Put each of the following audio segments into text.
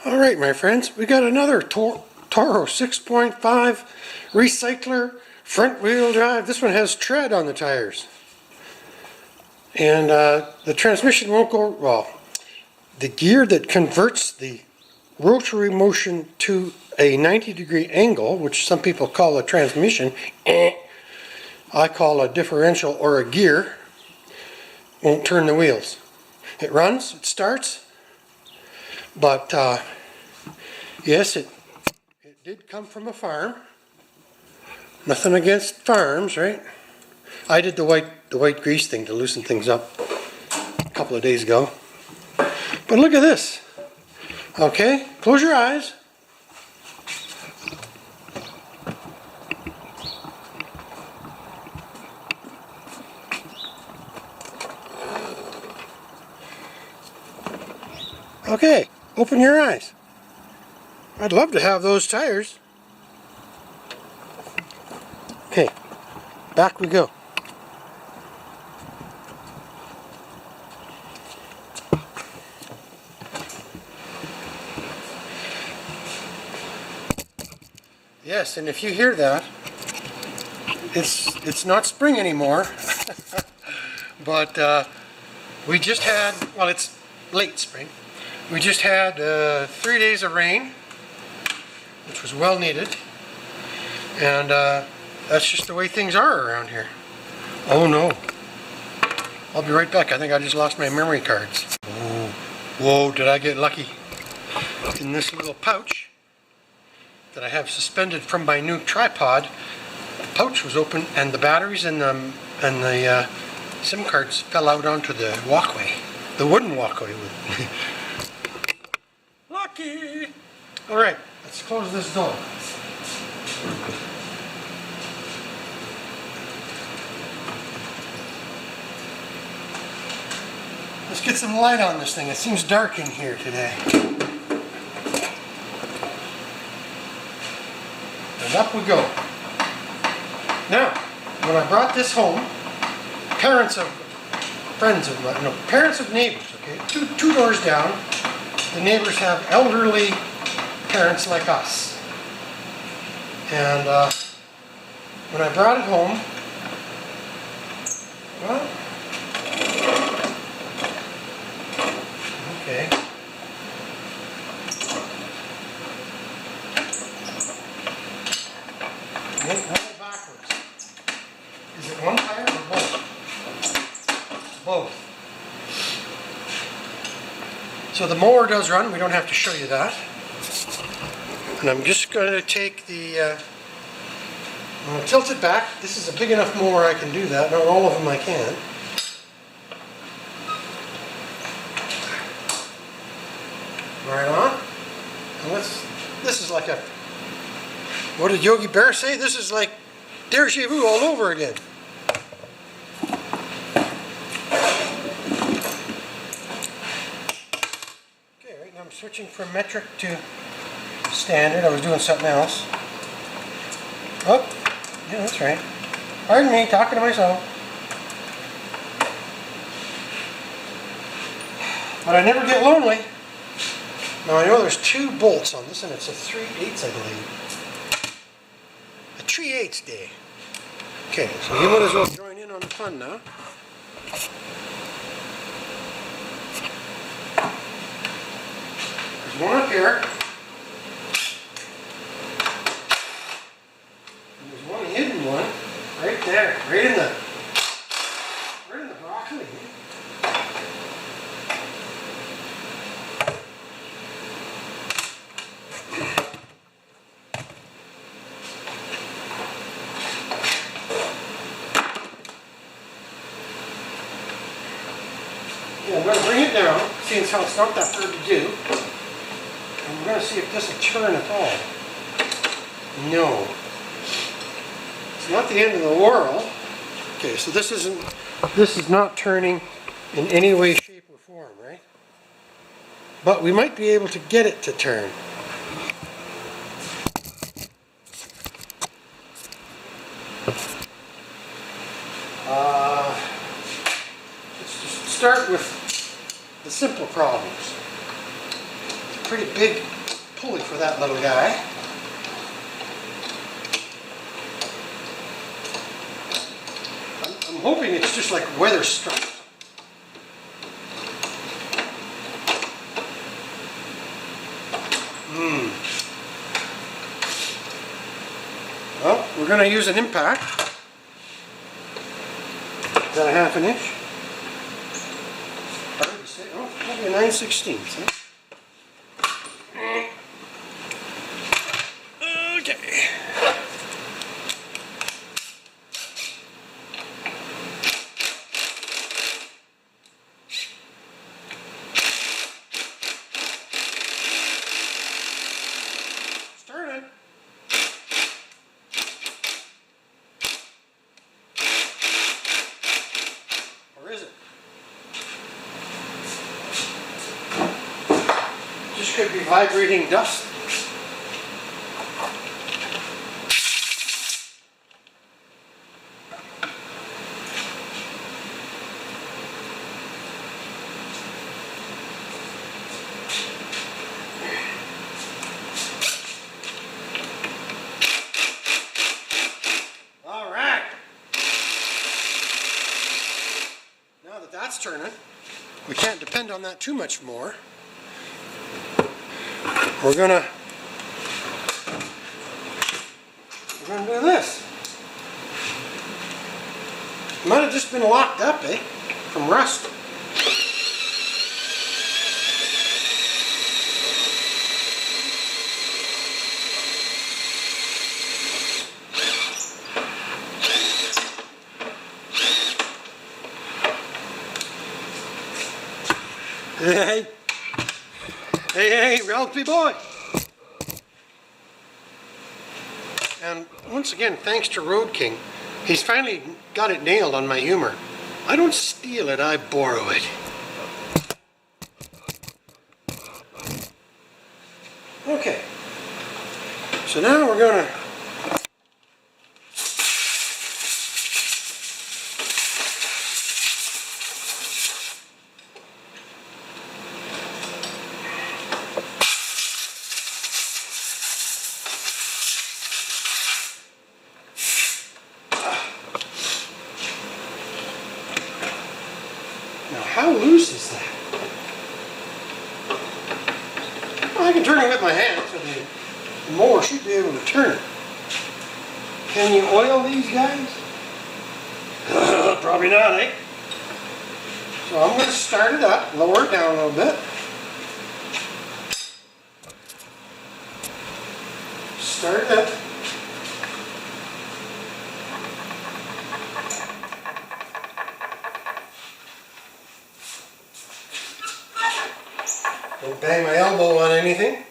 Alright my friends, we got another Toro 6.5 recycler front wheel drive. This one has tread on the tires. And the transmission won't go, well, the gear that converts the rotary motion to a 90-degree angle, which some people call a transmission, I call a differential or a gear, won't turn the wheels. It runs, it starts, but yes, it did come from a farm. Nothing against farms, right? I did the white grease thing to loosen things up a couple of days ago. But look at this. Okay, close your eyes. Okay, open your eyes. I'd love to have those tires. Okay, back we go. Yes, and if you hear that, it's not spring anymore. But we just had, well, it's late spring. We just had 3 days of rain, which was well needed, and that's just the way things are around here. Oh no. I'll be right back. I think I just lost my memory cards. Whoa, did I get lucky. In this little pouch that I have suspended from my new tripod, the pouch was open and the batteries and the SIM cards fell out onto the walkway. The wooden walkway. Lucky! Alright, let's close this door. Let's get some light on this thing. It seems dark in here today. And up we go. Now, when I brought this home, parents of neighbors, okay, two doors down, the neighbors have elderly parents like us. And when I brought it home, well, okay. Roll backwards. Is it one tire or both? Both. So the mower does run, we don't have to show you that. And I'm just going to take the, I'm going to tilt it back. This is a big enough mower I can do that, not all of them I can. Right on. And this is like a, what did Yogi Bear say? This is like Deja Vu all over again. Okay, right now I'm switching from metric to standard. I was doing something else. Oh, yeah, that's right. Pardon me, talking to myself. But I never get lonely. Now I know there's 2 bolts on this, and it's a 3/8, I believe. A 3/8 day. Okay, so you might as well join in on the fun now. There's one up here. And there's one hidden one right there, right in the broccoli. Yeah, I'm going to bring it down, seeing how it's not that hard to do. And we're going to see if this will turn at all. No. It's not the end of the world. Okay, so this is not turning in any way, shape, or form, right? But we might be able to get it to turn. Let's just start with the simple problems. pretty big pulley for that little guy. I'm hoping it's just like weather struck. Well, we're going to use an impact. Is that a half an inch? Hard to say. Oh, maybe a 9/16. Huh? Okay. Start it. Or is it? Just could be vibrating dust. All right. Now that that's turning, we can't depend on that too much more. We're gonna do this. Might have just been locked up, eh? From rust. Hey, hey, Ralphie boy. And once again, thanks to Road King, he's finally got it nailed on my humor. I don't steal it, I borrow it. Okay, so now we're gonna how loose is that? Well, I can turn it with my hand, so the mower should be able to turn it. Can you oil these guys? Probably not, eh? So I'm going to start it up, lower it down a little bit. Start it up. Don't bang my elbow on anything.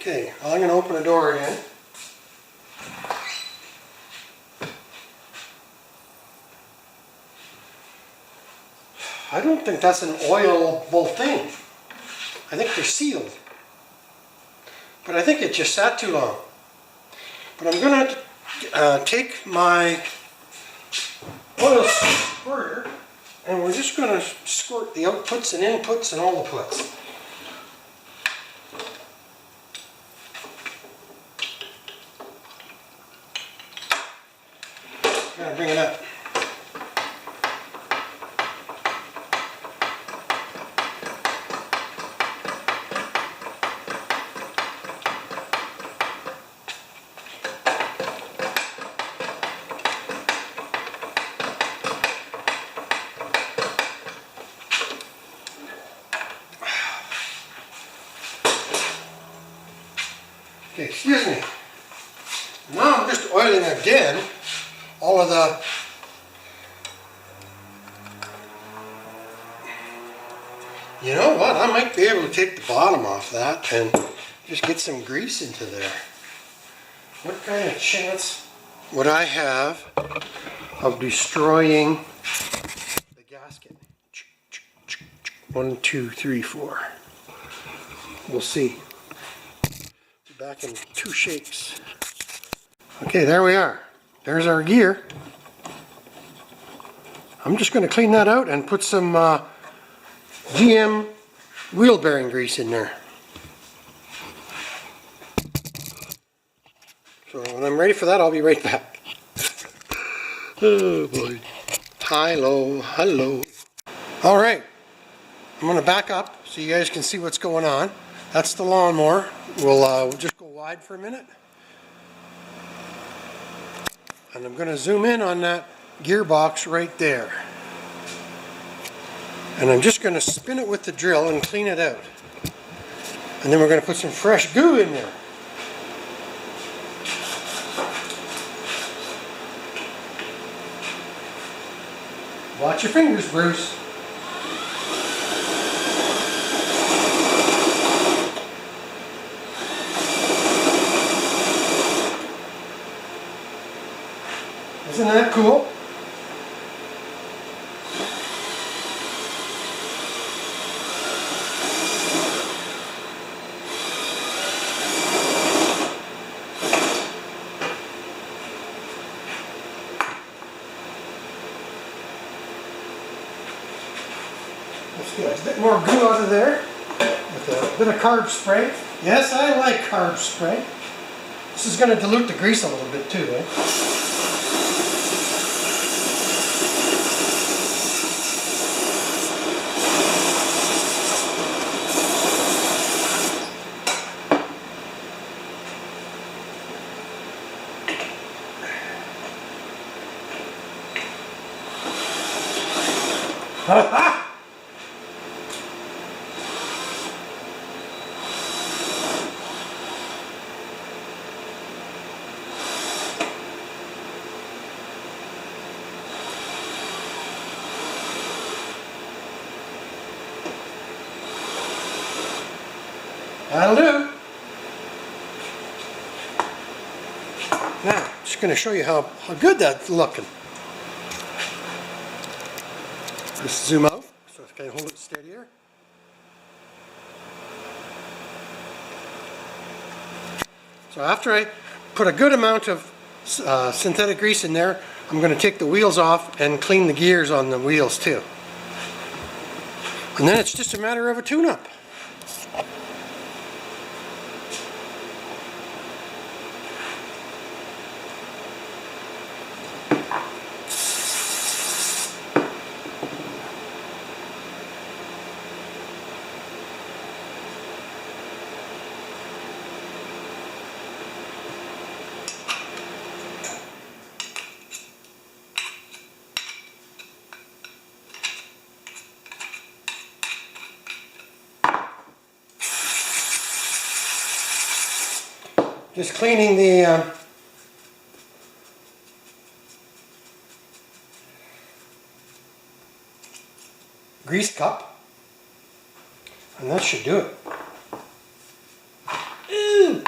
Okay, well, I'm going to open the door again. I don't think that's an oilable thing. I think they're sealed. But I think it just sat too long. But I'm going to take my oil squirter and we're just going to squirt the outputs and inputs and all the puts. Gotta bring it up. Okay, excuse me. Now I'm just oiling again all of the you know what, I might be able to take the bottom off that and just get some grease into there. What kind of chance would I have of destroying the gasket? 1, 2, 3, 4. We'll see. Back in 2 shakes. Okay, there we are. There's our gear. I'm just going to clean that out and put some GM wheel bearing grease in there. So when I'm ready for that, I'll be right back. Oh boy. Hello, hello. All right, I'm going to back up so you guys can see what's going on. That's the lawnmower. We'll just go wide for a minute. And I'm going to zoom in on that gearbox right there. And I'm just going to spin it with the drill and clean it out. And then we're going to put some fresh goo in there. Watch your fingers, Bruce. Isn't that cool? Let's get a bit more glue out of there with a bit of carb spray. Yes, I like carb spray. This is going to dilute the grease a little bit too, eh? That'll do. Now, I'm just going to show you how good that's looking. Just zoom out so I can hold it steadier. So after I put a good amount of synthetic grease in there, I'm going to take the wheels off and clean the gears on the wheels too. And then it's just a matter of a tune-up. Just cleaning the grease cup, and that should do it. Ooh.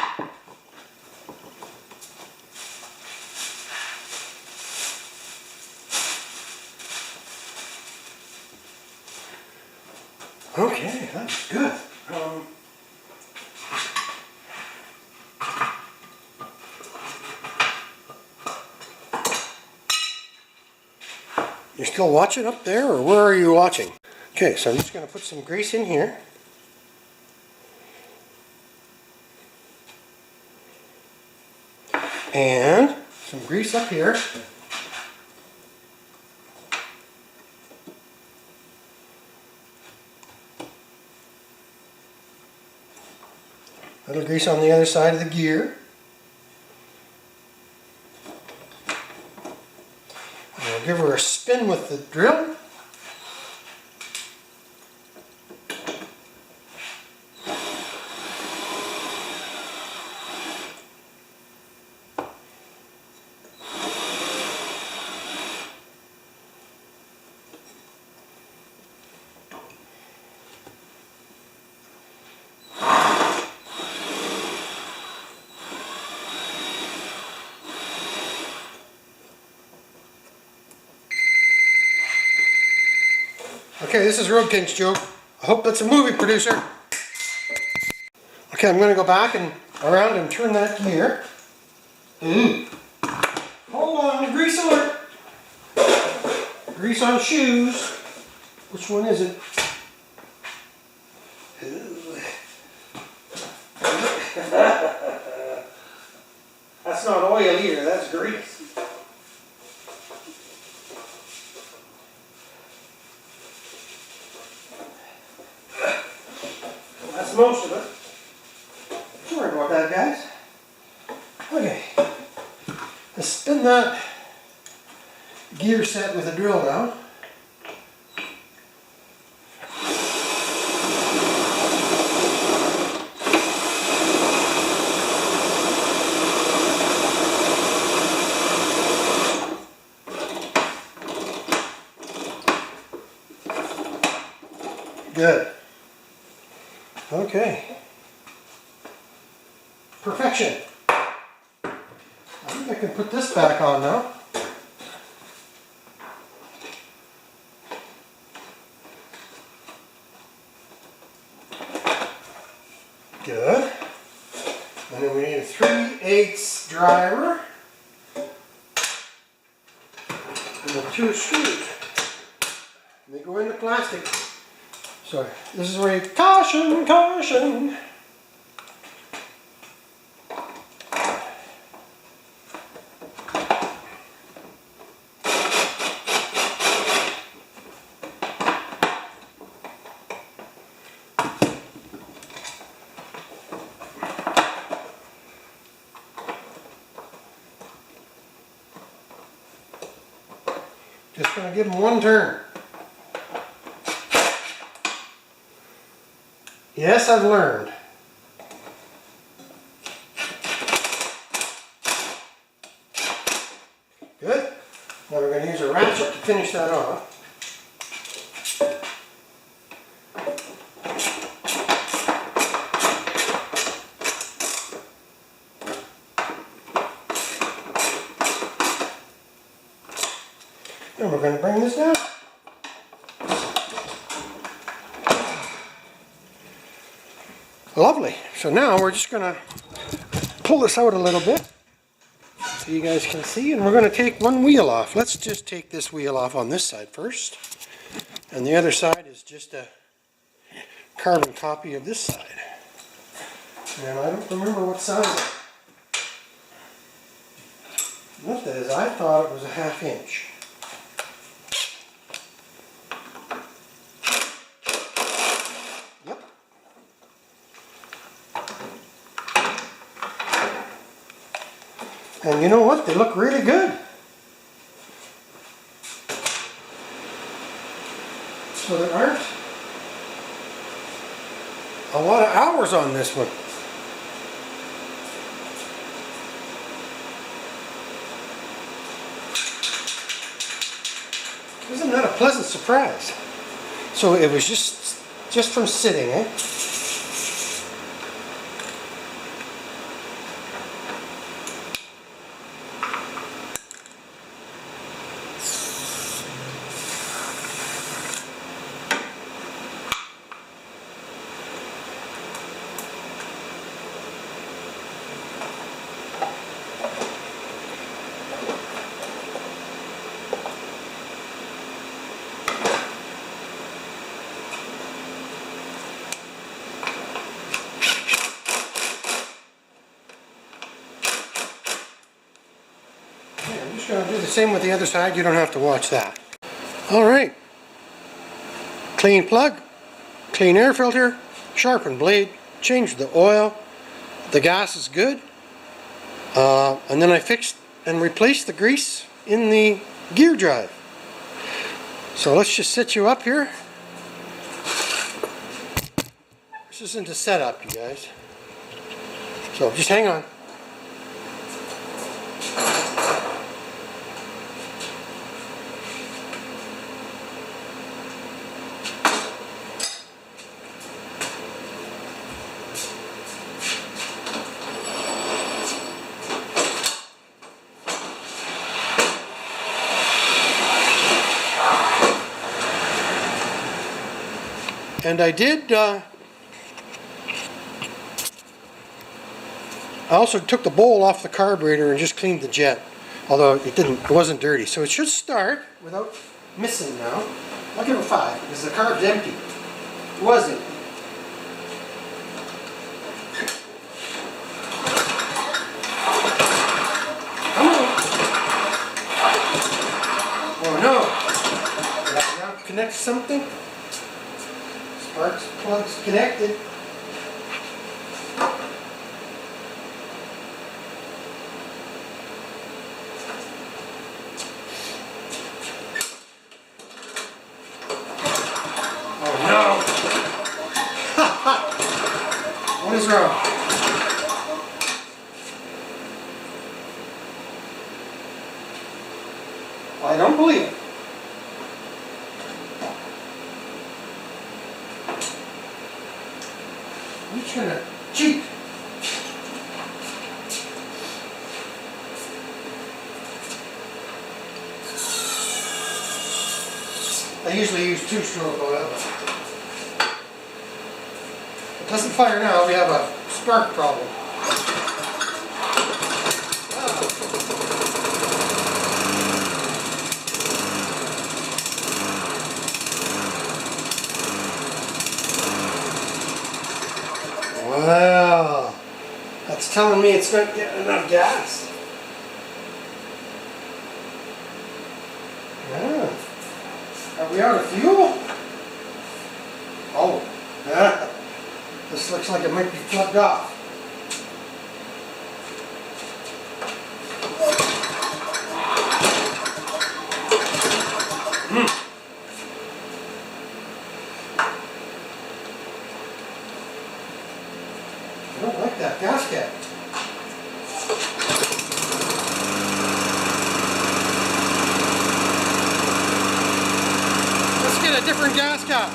Okay, that's good. You're still watching up there, or where are you watching? Okay, so I'm just going to put some grease in here. And some grease up here. A little grease on the other side of the gear. I'll give her a spin with the drill. Okay, this is Road King's joke. I hope that's a movie producer. Okay, I'm going to go back and around and turn that gear. Hold on, grease alert. Grease on shoes. Which one is it? That's not oil either, that's grease. That's most of it. Don't worry about that, guys. Okay. Let's spin that gear set with a drill now. Good. Okay. Perfection. I think I can put this back on now. Good. And then we need a 3/8 driver. And the 2 screws. And they go into plastic. So this is where you caution, caution. Just going to give them one turn. Yes, I've learned. Good. Now we're going to use a ratchet to finish that off. And we're going to bring this down. Lovely. So now we're just going to pull this out a little bit so you guys can see, and we're going to take one wheel off. Let's just take this wheel off on this side first, and the other side is just a carbon copy of this side. And I don't remember what size what that is. I thought it was a 1/2 inch. And you know what? They look really good. So there aren't a lot of hours on this one. Isn't that a pleasant surprise? So it was just from sitting, eh? I'm just going to do the same with the other side. You don't have to watch that. Alright. Clean plug, clean air filter, sharpened blade, changed the oil. The gas is good. And then I fixed and replaced the grease in the gear drive. So let's just set you up here. This isn't a setup, you guys. So just hang on. And I did, I also took the bowl off the carburetor and just cleaned the jet. Although it wasn't dirty. So it should start without missing now. I'll give it a 5 because the carb's empty. It was empty. Come on. Oh no. Did I now connect something? Spark plug's connected. What is wrong? I don't believe it. I'm just gonna cheat. I usually use 2-stroke oil. It doesn't fire now, we have a spark problem. Wow, that's telling me it's not getting enough gas. Yeah. Are we out of fuel? Oh, yeah. This looks like it might be plugged off. I don't like that gas cap. Let's get a different gas cap.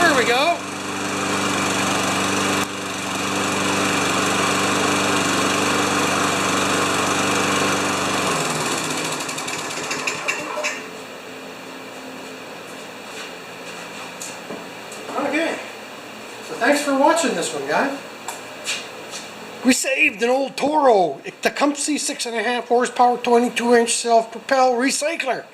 There we go. Okay, so thanks for watching this one, guys. We saved an old Toro, the Tecumseh 6.5 horsepower 22-inch self-propel recycler.